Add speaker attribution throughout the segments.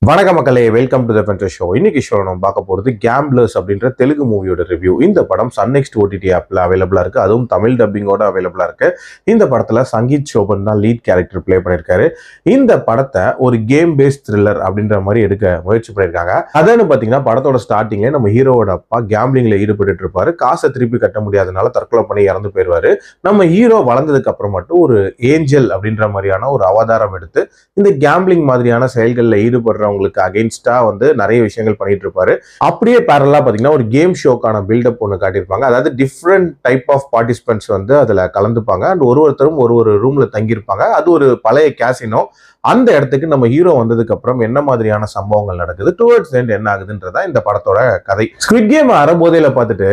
Speaker 1: வணக்கம் மக்களே, welcome to the Fender show. இன்னைக்கு ஷோ நம்ம பார்க்க போகிறது கேம்பிளர்ஸ் அப்படின்ற தெலுங்கு மூவியோட ரிவ்யூ. இந்த படம் சன் நெக்ஸ்ட் ஓடிடி ஆப்பில் அவைலபிளாக இருக்குது. அதுவும் தமிழ் டப்பிங்கோட அவைலபிளாக இருக்குது. இந்த படத்தில் சங்கீத் சோபன் தான் லீட் கேரக்டர் ப்ளே பண்ணியிருக்காரு. இந்த படத்தை ஒரு கேம் பேஸ்ட் த்ரில்லர் அப்படின்ற மாதிரி எடுக்க முயற்சி பண்ணியிருக்காங்க. அதான்னு பார்த்தீங்கன்னா படத்தோட ஸ்டார்டிங்லேயே நம்ம ஹீரோவோட அப்பா கேம்பிளிங்கில் ஈடுபட்டு இருப்பாரு. காசை திருப்பி கட்ட முடியாதனால தற்கொலை பண்ணி இறந்து போயிடுவாரு. நம்ம ஹீரோ வளர்ந்ததுக்கு அப்புறம் மட்டும் ஒரு ஏஞ்சல் அப்படின்ற மாதிரியான ஒரு அவதாரம் எடுத்து இந்த கேம்பிளிங் மாதிரியான செயல்களில் ஈடுபடுற உங்களுக்கு அகைன்ஸ்டா வந்து நிறைய விஷயங்கள் பண்ணிட்டு இருப்பாரு. அப்படியே பேரலா பாத்தீங்கன்னா ஒரு கேம் ஷோக்கான பில்டப் ஒன்று காட்டியிருப்பாங்க. அதாவது டிஃப்ரெண்ட் டைப் ஆஃப் பார்ட்டிசிபென்ட்ஸ் வந்து அதுல கலந்துப்பாங்க. அண்ட் ஒருத்தரும் ஒரு ரூம்ல தங்கியிருப்பாங்க. அது ஒரு பழைய கேசினோ. அந்த இடத்துக்கு நம்ம ஹீரோ வந்ததுக்கு அப்புறம் என்ன மாதிரியான சம்பவங்கள் நடக்குது, டுவர்ட்ஸ் எண்ட் என்ன ஆகுதுன்றதா இந்த படத்தோட கதை. ஸ்குவிட் கேம் அறபோதையில பார்த்துட்டு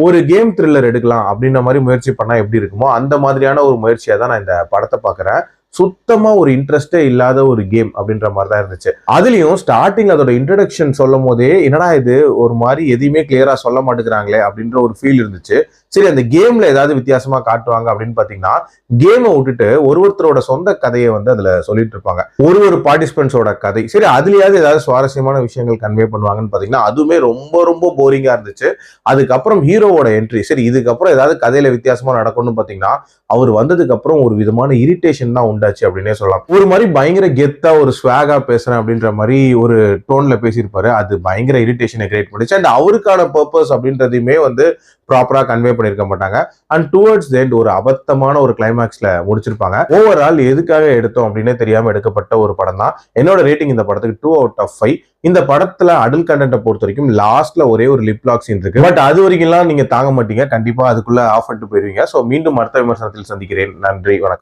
Speaker 1: ஒரு கேம் த்ரில்லர் எடுக்கலாம் அப்படின்ற மாதிரி முயற்சி பண்ணா எப்படி இருக்குமோ அந்த மாதிரியான ஒரு முயற்சியா தான் நான் இந்த படத்தை பாக்குறேன். சுத்தமா ஒரு இன்ட்ரெஸ்டே இல்லாத ஒரு கேம் அப்படின்ற மாதிரி தான் இருந்துச்சு. அதுலயும் ஸ்டார்டிங் அதோட இன்ட்ரடக்ஷன் சொல்லும் போதே என்னடா இது ஒரு மாதிரி எதையுமே கிளியரா சொல்ல மாட்டேங்கிறாங்களே அப்படின்ற ஒரு ஃபீல் இருந்துச்சு. சரி, அந்த கேம்ல ஏதாவது வித்தியாசமா காட்டுவாங்க அப்படின்னு பாத்தீங்கன்னா கேமை விட்டுட்டு ஒருத்தரோட சொந்த கதையை வந்து அதுல சொல்லிட்டு இருப்பாங்க. ஒரு பார்ட்டிசிபென்ட்ஸோட கதை. சரி, அதுலயாவது ஏதாவது சுவாரஸ்யமான விஷயங்கள் கன்வே பண்ணுவாங்கன்னு பாத்தீங்கன்னா அதுவுமே ரொம்ப ரொம்ப போரிங்கா இருந்துச்சு. அதுக்கப்புறம் ஹீரோவோட என்ட்ரி. சரி, இதுக்கப்புறம் ஏதாவது கதையில வித்தியாசமா நடக்கும்னு பாத்தீங்கன்னா அவர் வந்ததுக்கு அப்புறம் ஒரு விதமான இரிட்டேஷன் தான் உண்டாச்சு அப்படின்னே சொல்லலாம். ஒரு மாதிரி பயங்கர கெத்தா ஒரு ஸ்வாகா பேசுறேன் அப்படின்ற மாதிரி ஒரு டோன்ல பேசியிருப்பாரு. அது பயங்கர இரிட்டேஷனை கிரியேட் பண்ணிச்சு. அண்ட் அவருக்கான பர்பஸ் அப்படின்றதையுமே வந்து ப்ராப்பரா கன்வே பண்ணிருக்க மாட்டாங்க. அண்ட் டுவர்ட்ஸ் தி எண்ட் ஒரு அபத்தமான ஒரு கிளைமேக்ஸ்ல முடிச்சிருப்பாங்க. ஓவரால் எதுக்காக எடுத்தோம் அப்படின்னே தெரியாம எடுக்கப்பட்ட ஒரு படம் தான். என்னோட ரேட்டிங் இந்த படத்துக்கு 2/5. இந்த படத்துல அடல்ட் கண்டென்ட்டை பொறுத்த வரைக்கும் லாஸ்ட்ல ஒரே ஒரு லிப் லாக் சீன் இருக்கு. பட் அது வரைக்கும் நீங்க தாங்க மாட்டீங்க. கண்டிப்பா அதுக்குள்ள ஆஃப் பண்ணிட்டு போயிருவீங்க. சோ மீண்டும் அடுத்த விமர்சனத்தில் சந்திக்கிறேன். நன்றி, வணக்கம்.